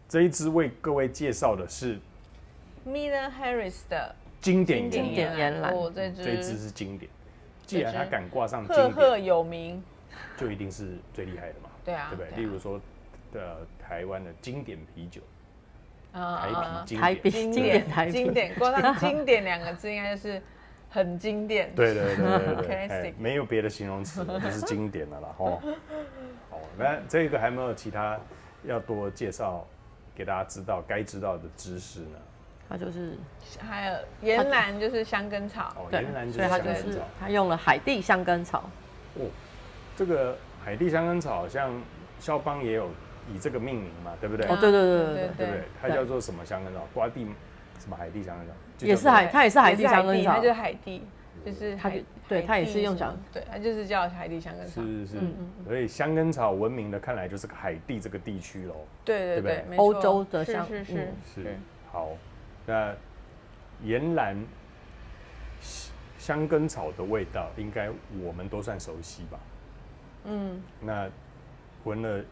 这一支为各位介绍的是 Miller Harris 的经典岩兰，这支是经典。既然它敢挂上经典，赫赫有名，就一定是最厉害的嘛。对啊，对不对？例如说台湾的经典啤酒。台啤经典，挂上经典2个字，应该就是很经典。对没有别的形容词，就是经典的啦。好，那这个还没有其他要多介绍给大家知道该知道的知识呢？它就是还有岩兰，就是香根草。岩兰就是香根草。它用了海地香根草。这个海地香根草好像肖邦也有以这个命名嘛，对不对？对，它叫做什么香根草？瓜地什么海地香根草？它也是海地香根草，它就是海地，就是它也是用香，对，它就是叫海地香根草。是，所以香根草闻名的，看来就是海地这个地区喽。对，欧洲的香是。好，那岩兰香根草的味道，应该我们都算熟悉吧？那闻了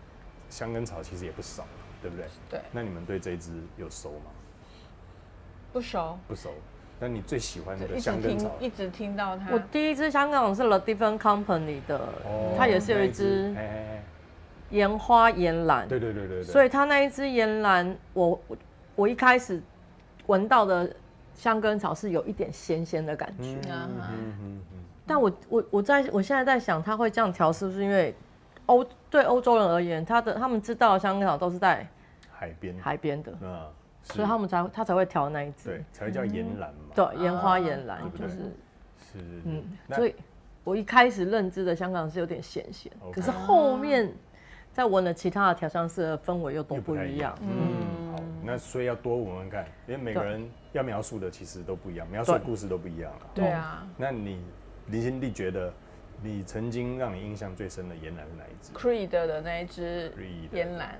香根草其实也不少，对不对？对。那你们对这一支有熟吗？不熟。那你最喜欢的香根草？一直听到它。我第一支香根草是 The Different Company 的，它也是有一支岩花岩兰。对。所以它那一支岩兰，我一开始闻到的香根草是有一点咸咸的感觉。但我现在在想，它会这样调，是不是因为对欧洲人而言，他们知道的香根草都是在海边的，所以他才会调那一支，对，才叫岩兰嘛。对，岩花岩兰就是，所以我一开始认知的香根草是有点咸，可是后面在闻了其他的调香师的氛围又都不一样。好，那所以要多闻闻看，因为每个人要描述的其实都不一样，描述的故事都不一样。对啊。那你林心娣觉得？你曾经让你印象最深的岩兰是哪一支 ？Creed 的那一支岩兰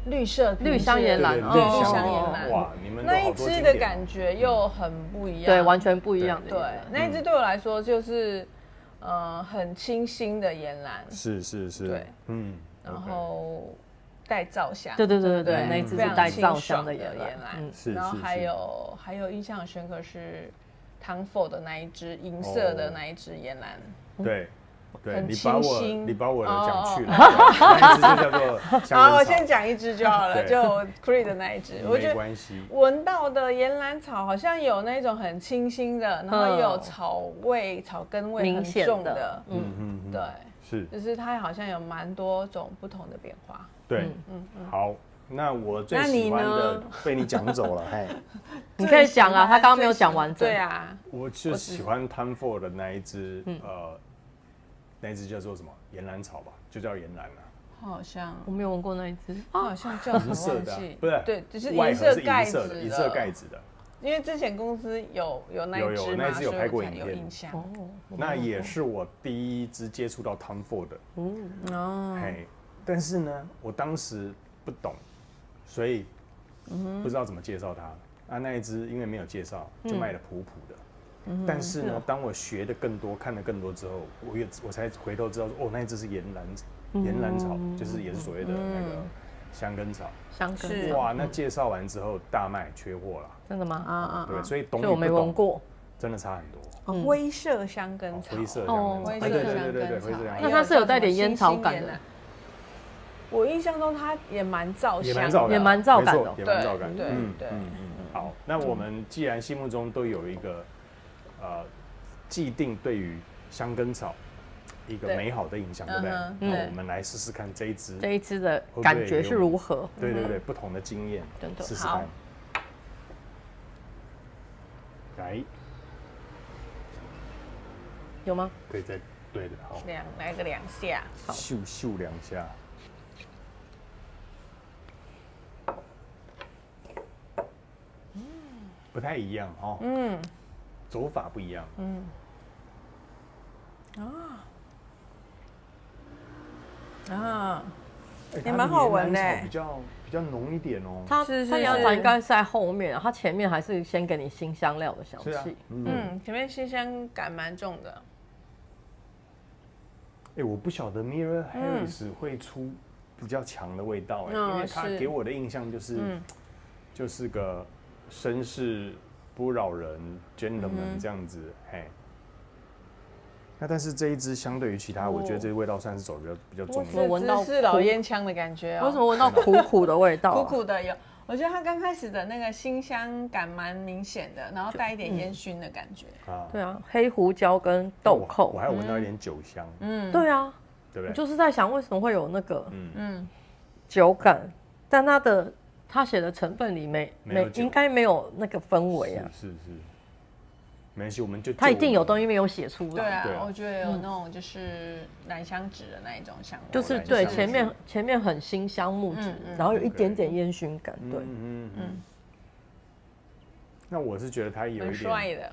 绿香岩兰，绿香岩兰。哇，你们那一支的感觉又很不一样，对，完全不一样的。对，那一支对我来说就是很清新的岩兰。是，对，然后带皂香。对，那一支是带皂香的岩兰。然后还有印象很深刻是Tom Ford 的那一支银色的那一支岩兰，对，很清新。你把我的讲去了，那一支就叫做香根草。好，我先讲一支就好了，就 Creed 的那一支。我觉得闻到的岩兰草好像有那种很清新的，然后有草根味很重的，对，是，就是它好像有蛮多种不同的变化。对，好。那我最喜欢的被你讲走了，你可以讲啊，他刚刚没有讲完整。对啊，我就喜欢 Tom Ford 的那一支，那一支叫做什么岩兰草吧，就叫岩兰啊。好像我没有闻过那一支，好像叫什么忘记，不是，对，就是银色盖子的，银色盖子的。因为之前公司有那一支嘛，那一支有拍过影片，有印象。那也是我第一支接触到 Tom Ford 的。但是呢，我当时不懂。所以不知道怎么介绍它那一支因为没有介绍，就卖得普普的。但是呢，当我学的更多、看的更多之后，我才回头知道说，那一支是岩兰草，就是也是所谓的那个香根草。哇，那介绍完之后大卖，缺货了。真的吗？对，所以懂我没闻过，真的差很多。灰色香根草，灰色香根草，对，那它是有带点烟草感的。我印象中它也蛮皂香，也蛮皂感的，也蛮皂感的。对。好，那我们既然心目中都有一个既定对于香根草一个美好的印象，对不对？那我们来试试看这一支的感觉是如何？对，不同的经验，试试看。来，有吗？对的，好。来个2下，咻2下。不太一样哦，走法不一样，也蛮好闻的，比较浓一点哦。它岩兰草应该是在后面，它前面还是先给你辛香料的香气，前面辛香感蛮重的。我不晓得 Miller Harris 会出比较强的味道，因为它给我的印象就是个绅士不扰人 gentleman 这样子，嘿。那但是这一支相对于其他，我觉得这个味道算是走比较重的。闻到是老烟枪的感觉哦。为什么闻到苦苦的味道？苦苦的有。我觉得它刚开始的那个辛香感蛮明显的，然后带一点烟熏的感觉。对啊，黑胡椒跟豆蔻，我还有闻到一点酒香。对啊，对不对？就是在想为什么会有那个酒感，但他写的成分里应该没有那个氛围啊。是，没关系，我们就他一定有东西没有写出来。对啊，我觉得有那种就是兰香脂的那一种香味，就是对前面很辛香木质，然后有一点点烟熏感，对，那我是觉得它有一点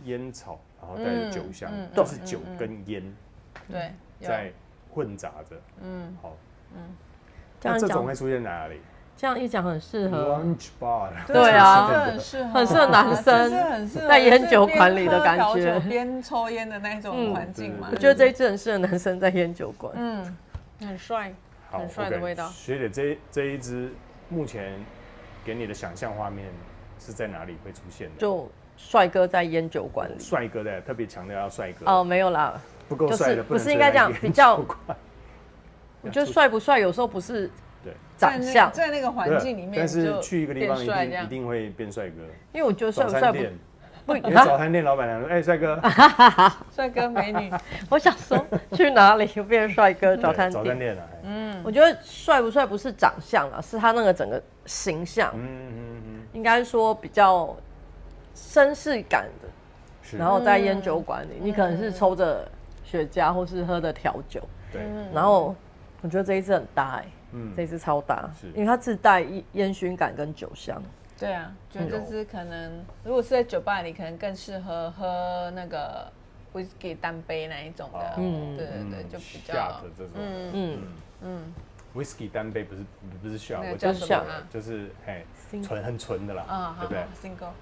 烟草，然后带着酒香，就是酒跟烟对在混杂着，好，那这种会出现在哪里？这样一讲很适合 lunch bar， 对啊，很适合男生在烟酒馆里的感觉，边抽烟的那种环境嘛。我觉得这一支很适合男生在烟酒馆，很帅，很帅的味道。学姐，这一支目前给你的想象画面是在哪里会出现的？就帅哥在烟酒馆里，帅哥的特别强调要帅哥哦，没有啦，不够帅的不是应该讲比较，我觉得帅不帅有时候不是。长相在那个环境里面，但是去一个地方一定会变帅哥。因为我觉得帅不帅不，早餐店老板娘说：“哎，帅哥，帅哥美女。”我想说去哪里变帅哥？早餐店啊。我觉得帅不帅不是长相啊，是他那个整个形象。应该说比较绅士感的。然后在烟酒馆里，你可能是抽着雪茄或是喝的调酒。对。然后我觉得这一支很搭这一支超大，因为它自带烟熏感跟酒香。对啊，觉得这支可能如果是在酒吧里，可能更适合喝那个 whisky 单杯那一种的。对，就比较这种。whisky 单杯不是 shot， 我就是shot，就是很纯的啦，对不对 ？single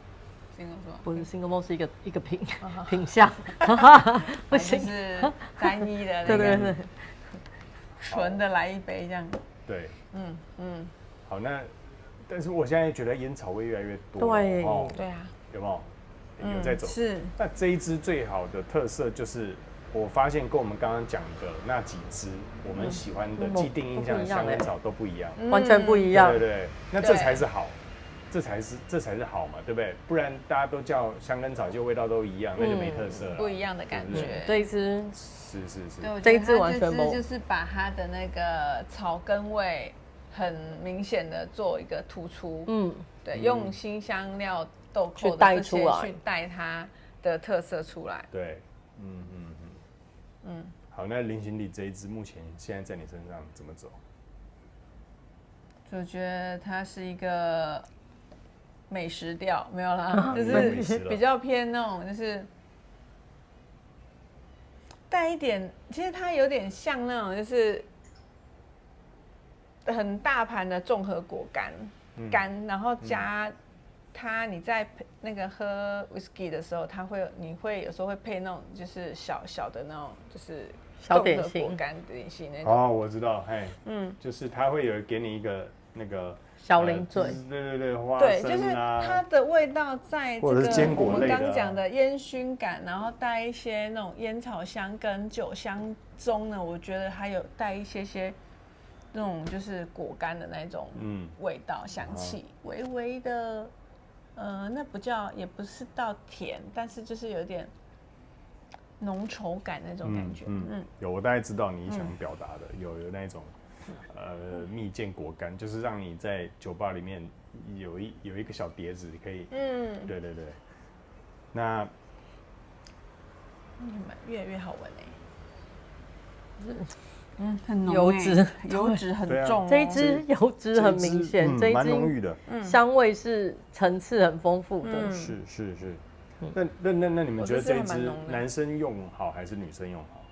是吧？不是 single malt 是一个品相，不行，是单一的。对。纯的来一杯这样。对，好，那但是我现在觉得烟草味越来越多，对啊，有没有？有在走。是。那这一支最好的特色就是，我发现跟我们刚刚讲的那几支我们喜欢的既定印象的香烟草都不一样，完全不一样。对，那这才是好，这才是好嘛，对不对？不然大家都叫香根草，就味道都一样，那就没特色了，不一样的感觉。这一支是，这一支完全不，就是把它的那个草根味很明显的做一个突出，对，用辛香料豆蔻的这些去带它的特色出来。对，好，那林行礼这一支目前现在在你身上怎么走？就觉得它是一个美食调，没有啦，就是比较偏那种，就是带一点，其实它有点像那种，就是很大盘的综合果干，然后加它，你在那个喝 whisky 的时候，你会有时候会配那种就是小小的那种，就是小点心果干点心那种。哦，我知道，就是它会有给你一个那个小零嘴，对，花生啊，对，就是它的味道在这个我们刚讲的烟熏感，然后带一些那种烟草香跟酒香中呢，我觉得还有带一些那种就是果干的那种味道香气，微微的，那也不是到甜，但是就是有点浓稠感那种感觉。有，我大概知道你想表达的，有那一种。蜜饯果干就是让你在酒吧里面有一个小碟子可以，对，那越来越好闻很浓，油脂很重，这一支油脂很明显，这一支蛮浓郁的，香味是层次很丰富的，是。那你们觉得这一支男生用好还是女生用好？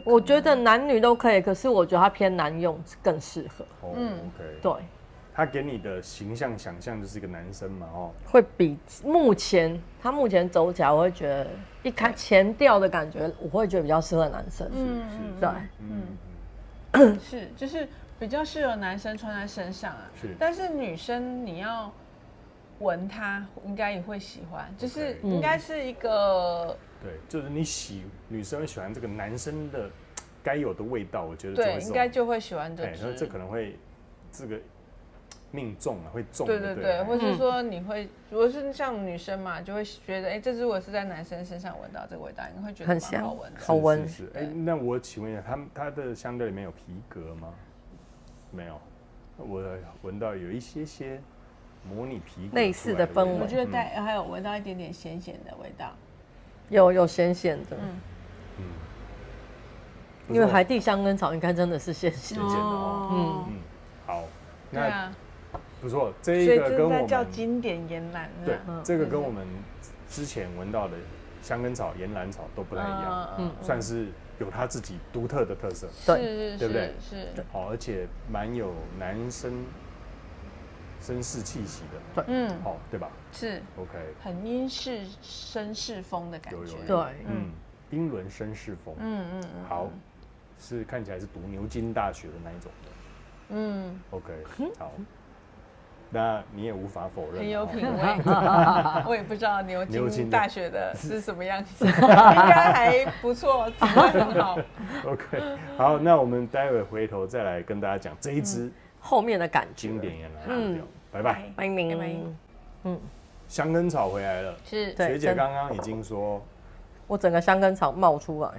我觉得男女都可以，可是我觉得它偏男用更适合。OK， 对，他给你的形象想象就是一个男生嘛，会比他目前走起来，我会觉得前调的感觉，我会觉得比较适合男生。对，是，就是比较适合男生穿在身上啊。是，但是女生你要闻它，应该也会喜欢，就是应该是一个。对，就是女生会喜欢这个男生的该有的味道，我觉得对，应该就会喜欢这支。这可能会这个命中了，会中。对，或是说你会，如果是像女生嘛，就会觉得，这支我是在男生身上闻到这个味道，你会觉得蛮好闻的。好闻。是。那我请问一下，它的香调里面有皮革吗？没有，我闻到有一些模拟皮革类似的氛围。我觉得还有闻到一点点咸咸的味道。有咸咸的，因为海地香根草应该真的是咸咸的哦。好，那不错，这一个跟我们叫经典岩兰，对，这个跟我们之前闻到的香根草、岩兰草都不太一样，算是有它自己独特的特色，对不对？是，好，而且蛮有男生绅士气息的，好，对吧？是 ，OK， 很英式绅士风的感觉，对，英伦绅士风，好，是看起来是读牛津大学的那一种的，OK， 好，那你也无法否认，很有品味，我也不知道牛津大学的是什么样子，应该还不错，品味很好，OK， 好，那我们待会回头再来跟大家讲这一支后面的感觉，经典岩兰，拜拜，拜拜，香根草回来了，是学姐刚刚已经说，我整个香根草冒出来，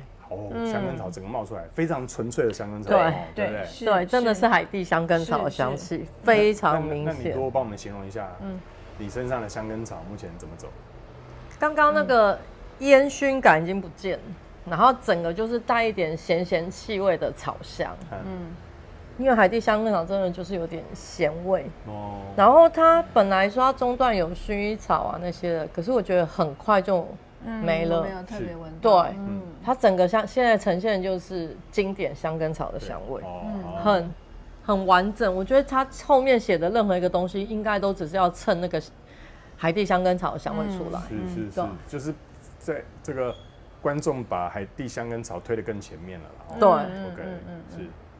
香根草整个冒出来，非常纯粹的香根草，对不对？对，真的是海地香根草的香气，非常明显。那你多帮我们形容一下，你身上的香根草目前怎么走？刚刚那个烟熏感已经不见了，然后整个就是带一点咸咸气味的草香，因为海地香根草真的就是有点咸味哦，然后它本来说它中段有薰衣草啊那些的，可是我觉得很快就没了，没有特别闻到。对，它整个现在呈现就是经典香根草的香味，很完整。我觉得它后面写的任何一个东西，应该都只是要衬那个海地香根草的香味出来。是，就是在这个观众把海地香根草推得更前面了啦。对，OK，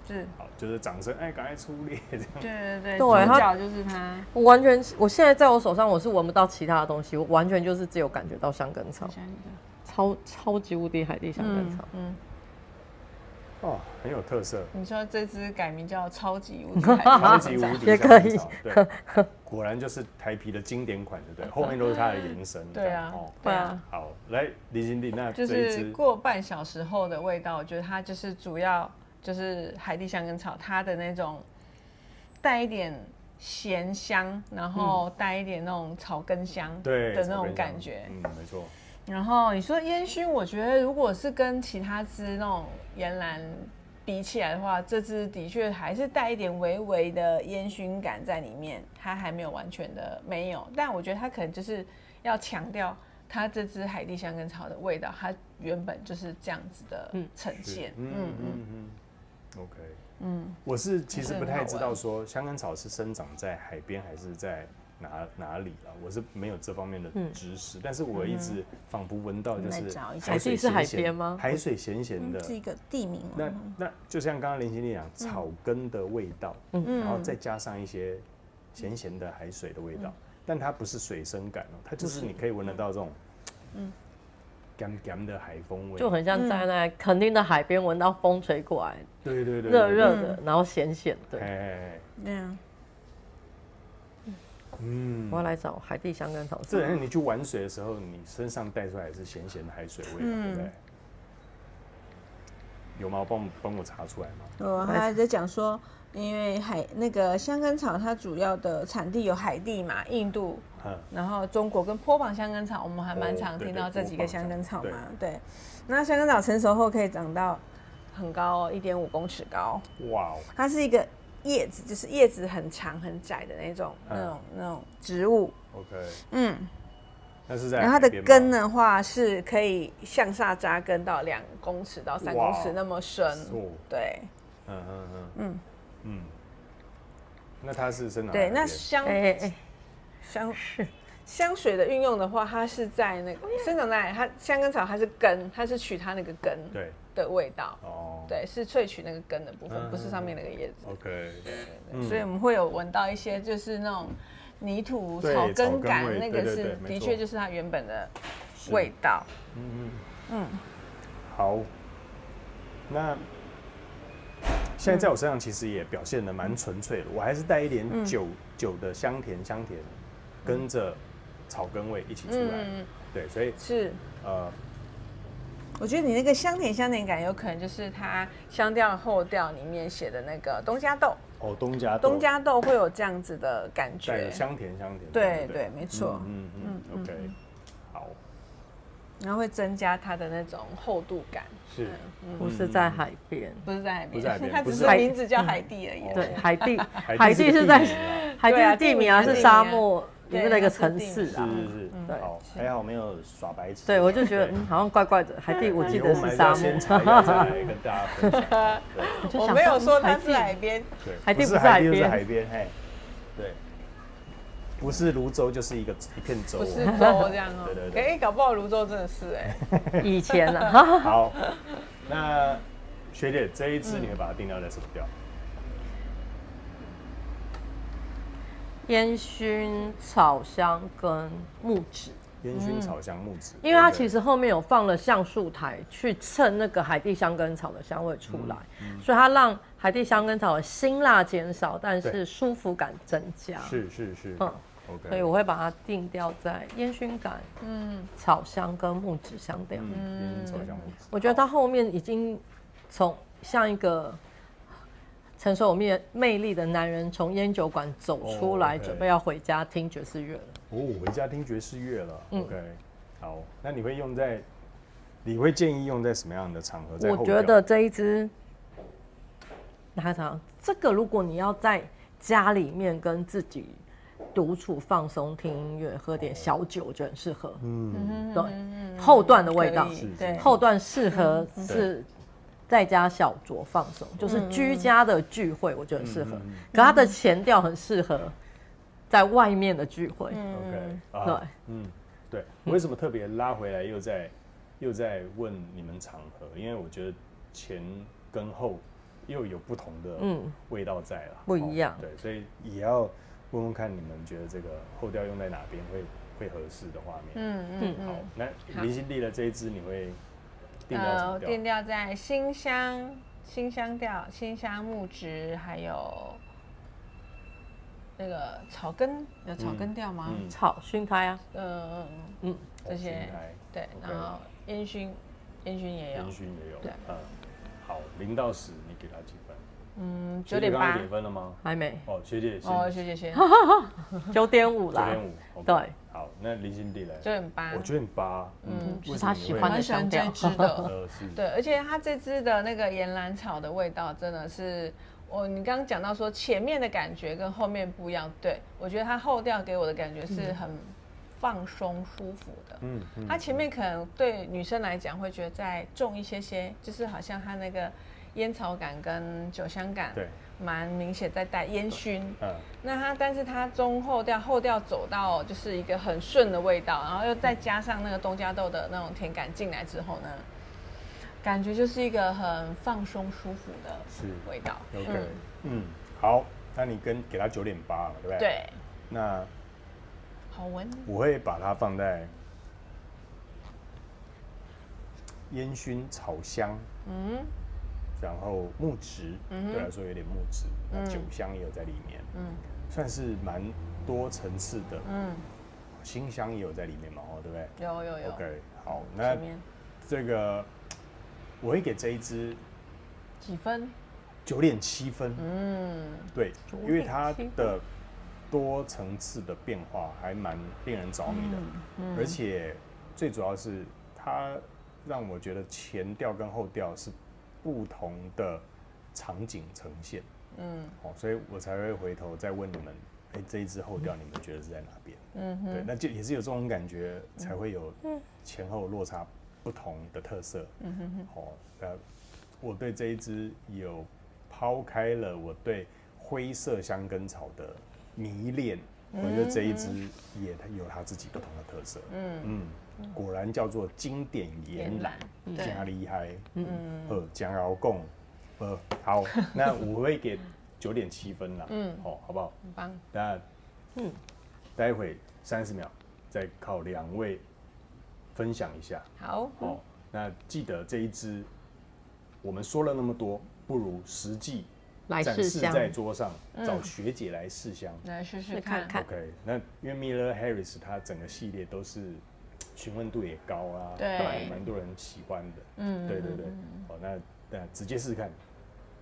是好，就是掌声，赶快出列这样。对，主角就是他。我现在在我手上，我是闻不到其他的东西，我完全就是只有感觉到香根草，超级无敌海地香根草。很有特色。你说这支改名叫超级无敌海地香根草，超级无敌也可以。对，果然就是台啤的经典款，对不对？后面都是它的延伸。对啊。好，来李经理，那就是过半小时后的味道，我觉得它就是主要。就是海地香根草，它的那种带一点咸香，然后带一点那种草根香的那种感觉，没错。然后你说烟熏，我觉得如果是跟其他支那种岩兰比起来的话，这支的确还是带一点微微的烟熏感在里面，它还没有完全的没有，但我觉得它可能就是要强调它这支海地香根草的味道，它原本就是这样子的呈现。OK， 我是其实不太知道说香根草是生长在海边还是在哪里啦，我是没有这方面的知识，但是我一直仿佛闻到就是海地是海边吗？海水咸咸的，是一个地名。那就像刚刚林经理讲，草根的味道，然后再加上一些咸咸的海水的味道，但它不是水生感哦，它就是你可以闻得到这种，干干的海风味，就很像在那垦丁的海边闻到风吹过来，对，热热的，然后咸咸的，我要来找海地香根草。这人你去玩水的时候，你身上带出来是咸咸的海水味，对不对？有吗？帮我查出来吗？我还在讲说，因为那个香根草它主要的产地有海地嘛，印度，然后中国跟波旁香根草，我们还蛮常听到这几个香根草嘛。对，那香根草成熟后可以长到很高1.5公尺高。哇哦！它是一个叶子，就是叶子很长很窄的那种植物。OK。那是在然后它的根的话是可以向下扎根到2公尺到3公尺那么深。对。那它是生长对，那香香水的运用的话，它是在那个生长在它香根草，它是根，它是取它那个根的味道。对，是萃取那个根的部分，不是上面那个叶子。OK， 所以我们会有闻到一些就是那种泥土草根感，那个是的确就是它原本的味道。好，那现在在我身上其实也表现得蛮纯粹的，我还是带一点酒的香甜，跟着草根味一起出来。对，所以是我觉得你那个香甜感有可能就是它香调后调里面写的那个东加豆。东加豆会有这样子的感觉，香甜。对，没错。OK， 好。然后会增加它的那种厚度感。是，不是在海边，不是在海边，它只是名字叫海地而已。对，海地是在海地是地名啊，是沙漠里面的一个城市啊。是，好，还好没有耍白痴。对，我就觉得好像怪怪的。海地我记得是沙漠。先查一下再来跟大家分享。我没有说它是海边，海地不是海边，嘿，对。不是泸州就是一片州，不是州这样哦。对，搞不好泸州真的是以前啊。好，那学姐这一支你会把它定调在什么调？烟熏草香跟木质。烟熏草香木质，因为它其实后面有放了橡树台去衬那个海地香根草的香味出来，所以它让海地香根草的辛辣减少，但是舒服感增加。是，OK， 所以我会把它定调在烟熏感、草香跟木质香调。烟熏草香木质，我觉得它后面已经从像一个承受我魅力的男人从烟酒馆走出来，准备要回家听爵士乐了。回家听爵士乐了。OK， 好，那你会建议用在什么样的场合？我觉得这一支哪个场合？这个如果你要在家里面跟自己独处放松听音乐，喝点小酒，我觉得很适合。对，后段的味道，后段适合是在家小酌放松，就是居家的聚会，我觉得很适合。可它的前调很适合在外面的聚会。OK， 对，为什么特别拉回来又在问你们场合？因为我觉得前跟后又有不同的味道在了，不一样。对，所以也要问问看你们觉得这个后调用在哪边会合适的画面。好，那林心地的这一支你会定调什么调？定调在辛香调、辛香木质，还有那个草根，有草根调吗？草熏开啊，这些对，然后烟熏也有，对，好，0到10，你给他几分？9.8。刚刚给分了吗？还没。学姐先。9.5啦。9.5，对。好，那林心地来。9.8。我9.8。是他喜欢的香调。对，而且他这支的那个岩兰草的味道真的是。你刚刚讲到说前面的感觉跟后面不一样，对，我觉得它后调给我的感觉是很放松舒服的。它前面可能对女生来讲会觉得再重一些，就是好像它那个烟草感跟酒香感蛮明显，在带烟熏。但是它中后调走到就是一个很顺的味道，然后又再加上那个东加豆的那种甜感进来之后呢，感觉就是一个很放松舒服的味道。OK， 好，那你给它9.8嘛，对不对？对。那好闻。我会把它放在烟熏草香，然后木质，对我来说有点木质，那酒香也有在里面，算是蛮多层次的，辛香也有在里面嘛，对不对？有。OK， 好，那这个我会给这一支几分？9.7分。对，因为它的多层次的变化还蛮令人着迷的，而且最主要是它让我觉得前调跟后调是不同的场景呈现。所以我才会回头再问你们，这一支后调你们觉得是在哪边？对，那就也是有这种感觉，才会有前后落差不同的特色。我对这一支有抛开了我对灰色香根草的迷恋，我觉得这一支也有它自己不同的特色。果然叫做经典岩兰，加厉害。讲熬贡，好，那我会给9.7分啦。好不好？很棒。那待会30秒再靠2位分享一下。好。那记得这一支我们说了那么多，不如实际展示在桌上，找学姐来试香，来试试看。OK， 那因为 Miller Harris 它整个系列都是询问度也高啊，对，蛮多人喜欢的。对。好，那直接试试看，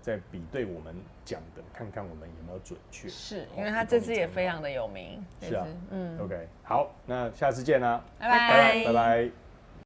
再比对我们讲的，看看我们有没有准确。是因为它这支也非常的有名。是啊。OK， 好，那下次见啦，拜拜。拜拜。